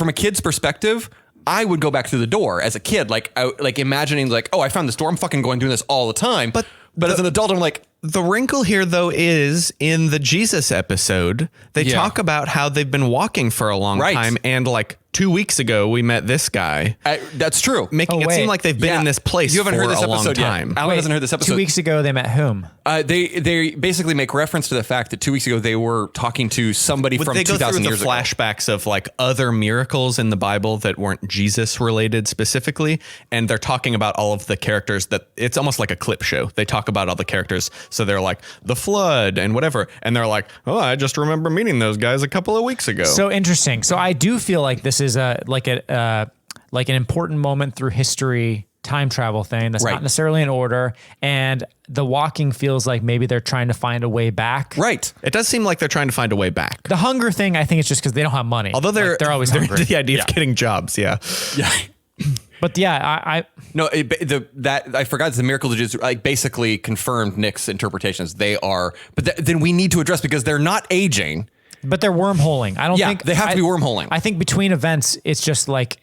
a kid's perspective, I would go back through the door as a kid, like imagining like, oh, I found this door. I'm fucking going through this all the time. But as an adult, I'm like, The wrinkle here, though, is in the Jesus episode, they Yeah. talk about how they've been walking for a long Right. time. And like 2 weeks ago, we met this guy, that's true. making it wait. seem like they've been Yeah. in this place You haven't for heard this a long episode time. yet. Alan hasn't heard this episode. 2 weeks ago, they met whom? They basically make reference to the fact that 2 weeks ago they were talking to somebody from They go 2,000 through years the ago. flashbacks of like other miracles in the Bible that weren't Jesus related specifically. And they're talking about all of the characters that it's almost like a clip show. They talk about all the characters. So they're like the flood and whatever. And they're like, oh, I just remember meeting those guys a couple of weeks ago. So interesting. So I do feel like this is like an important moment through history time travel thing. That's Right. not necessarily in order. And the walking feels like maybe they're trying to find a way back. Right. It does seem like they're trying to find a way back. The hunger thing, I think it's just because they don't have money. Although they're always hungry. the idea of getting jobs. Yeah. Yeah. But yeah, I No, I forgot the miracle just like basically confirmed Nick's interpretations. They are, but then we need to address because they're not aging. but they're wormholing. I don't Yeah, think they have to be wormholing. I think between events, it's just like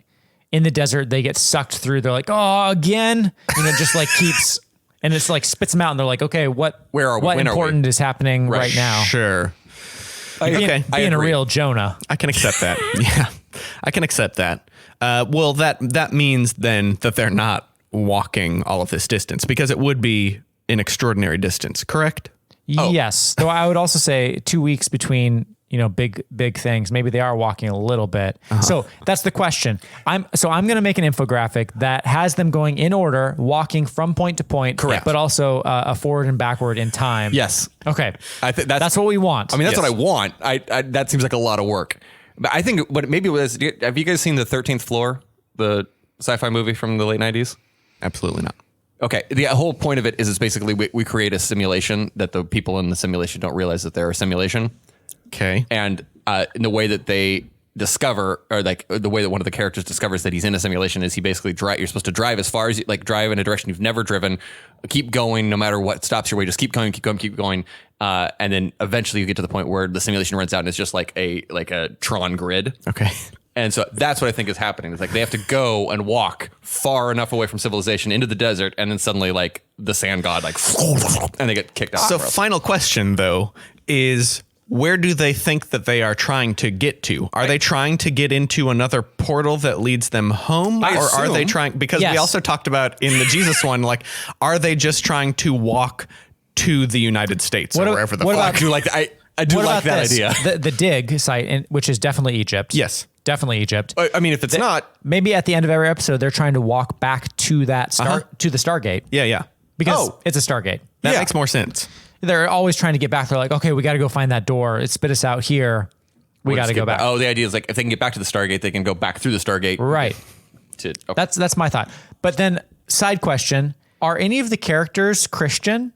in the desert, they get sucked through. They're like, oh, again, and it just like keeps, and it's like spits them out, and they're like, okay, where are we? What When are important is happening right now? Sure. Being a real Jonah. I can accept that. Yeah, I can accept that. Well, that means then that they're not walking all of this distance because it would be an extraordinary distance, correct? Yes. Though I would also say 2 weeks between, big things. Maybe they are walking a little bit. So that's the question. I'm going to make an infographic that has them going in order, walking from point to point, Correct. but also a forward and backward in time. Yes. Okay. I think That's what we want. I mean, that's Yes. what I want. I that seems like a lot of work. But I think what maybe it was. Have you guys seen the 13th Floor, the sci-fi movie from the late 90s? Absolutely not. Okay. The whole point of it is it's basically we create a simulation that the people in the simulation don't realize that they're a simulation. Okay. And in the way that they discover, or like the way that one of the characters discovers that he's in a simulation is he basically you're supposed to drive as far as drive in a direction you've never driven, keep going no matter what stops your way, just keep going, and then eventually you get to the point where the simulation runs out and it's just like a Tron grid. Okay. And so that's what I think is happening. It's like they have to go and walk far enough away from civilization into the desert, and then suddenly like the sand god and they get kicked out. So final question though is, where do they think that they are trying to get to? Are they trying to get into another portal that leads them home? I Or are they assume. trying, because Yes. we also talked about in the Jesus one, like, are they just trying to walk to the United States What or a- wherever the what fuck? I do like that. I do What like about that this? idea. The dig site, which is definitely Egypt. Yes. Definitely Egypt. I mean, if it's not, Maybe at the end of every episode, they're trying to walk back to that to the Stargate. Yeah, yeah. Because Oh. it's a Stargate. That Yeah. makes more sense. They're always trying to get back. They're like, okay, we got to go find that door. It spit us out here. We got to go back. Oh, the idea is like if they can get back to the Stargate, they can go back through the Stargate. Right. Okay. That's my thought. But then side question, are any of the characters Christian?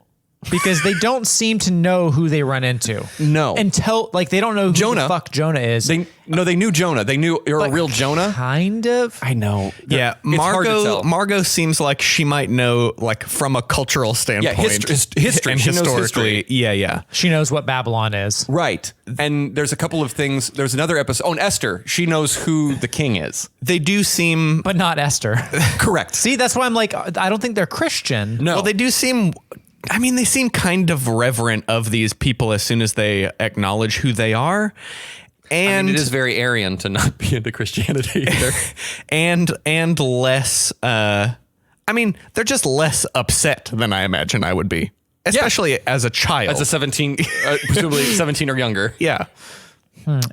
Because they don't seem to know who they run into. No. Until they don't know who Jonah. the fuck Jonah is. They knew Jonah. They knew you're a real Jonah. Kind of. I know. Yeah, It's hard to tell. Margot seems like she might know, like, from a cultural standpoint. history. And She knows historically. history. Yeah. She knows what Babylon is. Right. And there's a couple of things. There's another episode. Oh, and Esther. She knows who the king is. They do seem. But not Esther. Correct. See, that's why I'm like, I don't think they're Christian. No. Well, they do seem. I mean, they seem kind of reverent of these people as soon as they acknowledge who they are. And it is very Aryan to not be into Christianity either. and less. I mean, they're just less upset than I imagine I would be, especially as a child. As a 17, presumably 17 or younger. yeah.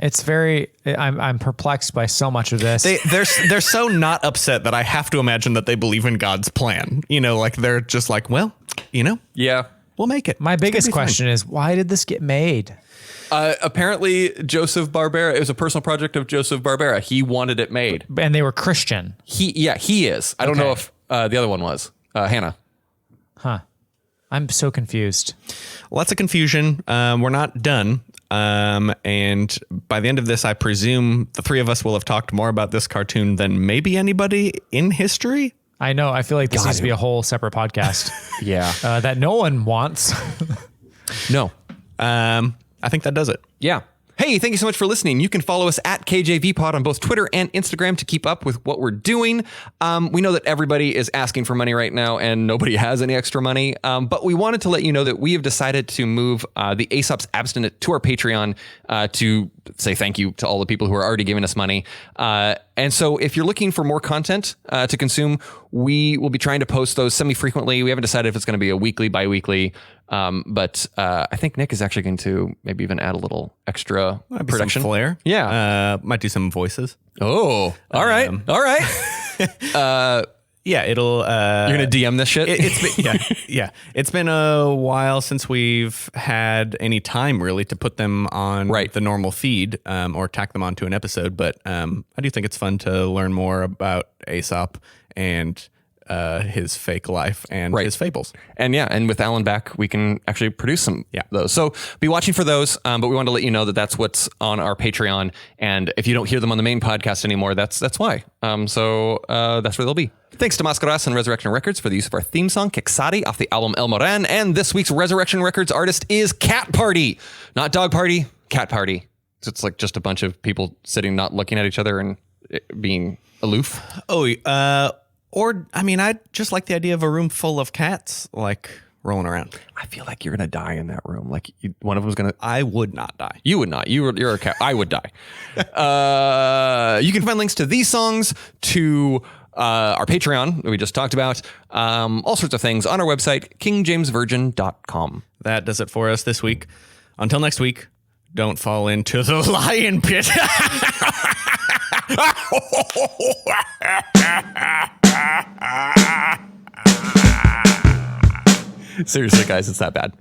It's very. I'm perplexed by so much of this. They're so not upset that I have to imagine that they believe in God's plan. Like they're just like, well, Yeah. we'll make it. My It's gonna biggest be fine. question is, why did this get made? Apparently, Joseph Barbera. It was a personal project of Joseph Barbera. He wanted it made. And they were Christian. He is. I don't know if the other one was Hannah. Huh. I'm so confused. Lots of confusion. We're not done. And by the end of this, I presume the three of us will have talked more about this cartoon than maybe anybody in history. I know. I feel like this needs to be a whole separate podcast Yeah. that no one wants. No. I think that does it. Yeah. Hey, thank you so much for listening. You can follow us at KJVPod on both Twitter and Instagram to keep up with what we're doing. We know that everybody is asking for money right now and nobody has any extra money. But we wanted to let you know that we have decided to move the Aesop's Abstinent to our Patreon to say thank you to all the people who are already giving us money. And so if you're looking for more content to consume, we will be trying to post those semi-frequently. We haven't decided if it's going to be a weekly, bi-weekly. But I think Nick is actually going to maybe even add a little extra Might be production. some flair. Yeah. Might do some voices. Oh, all right. All right. Yeah, it'll. You're going to DM this shit? It's been, yeah. It's been a while since we've had any time really to put them on the normal feed or tack them onto an episode. But I do think it's fun to learn more about Aesop and his fake life and his fables. And and with Alan back, we can actually produce some of those. So be watching for those. But we wanted to let you know that that's what's on our Patreon. And if you don't hear them on the main podcast anymore, that's why. So that's where they'll be. Thanks to Mascaras and Resurrection Records for the use of our theme song, Kexari, off the album El Moran. And this week's Resurrection Records artist is Cat Party. Not Dog Party, Cat Party. So it's like just a bunch of people sitting, not looking at each other and being aloof. Or, I mean, I just like the idea of a room full of cats, like, rolling around. I feel like you're going to die in that room. Like, one of them's going to... I would not die. You would not. You're a cat. I would die. You can find links to these songs, to our Patreon that we just talked about, all sorts of things on our website, kingjamesvirgin.com. That does it for us this week. Until next week, don't fall into the lion pit. Seriously, guys, it's that bad.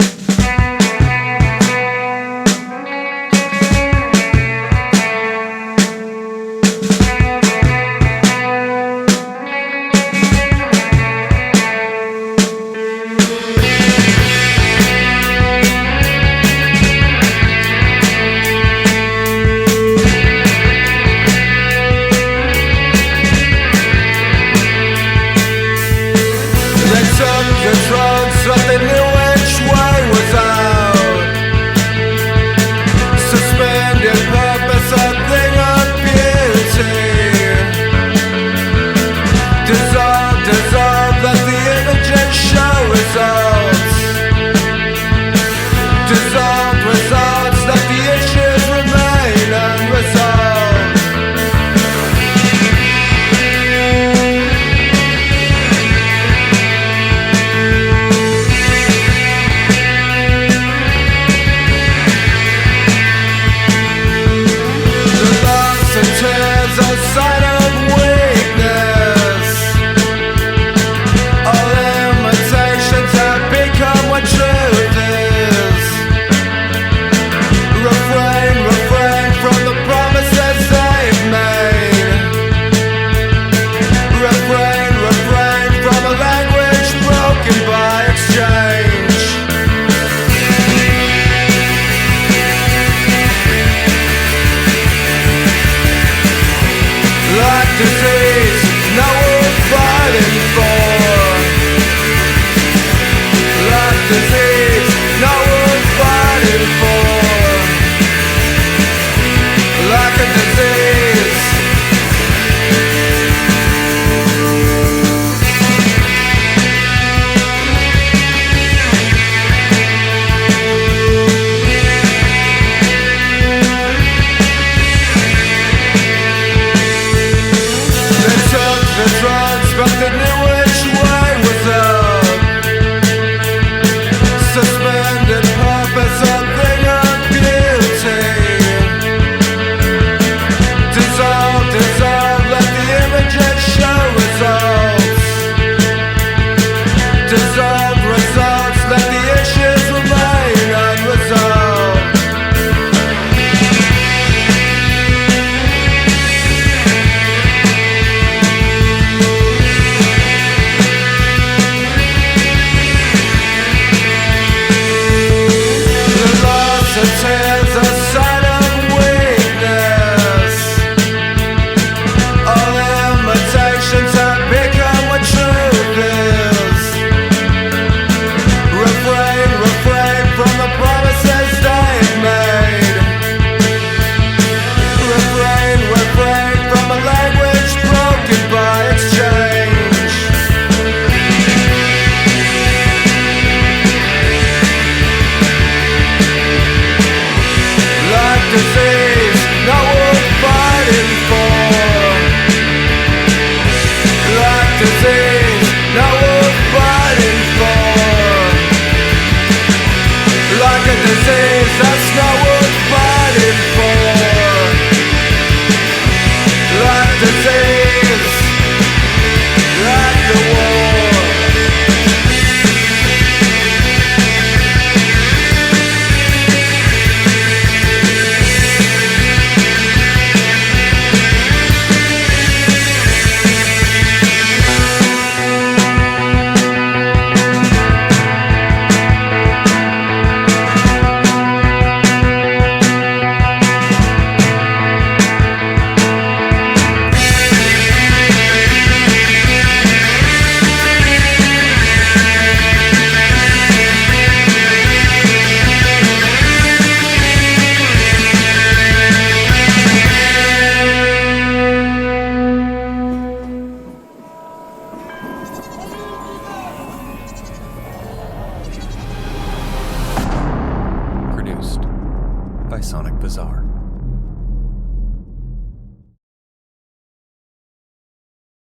bizarre.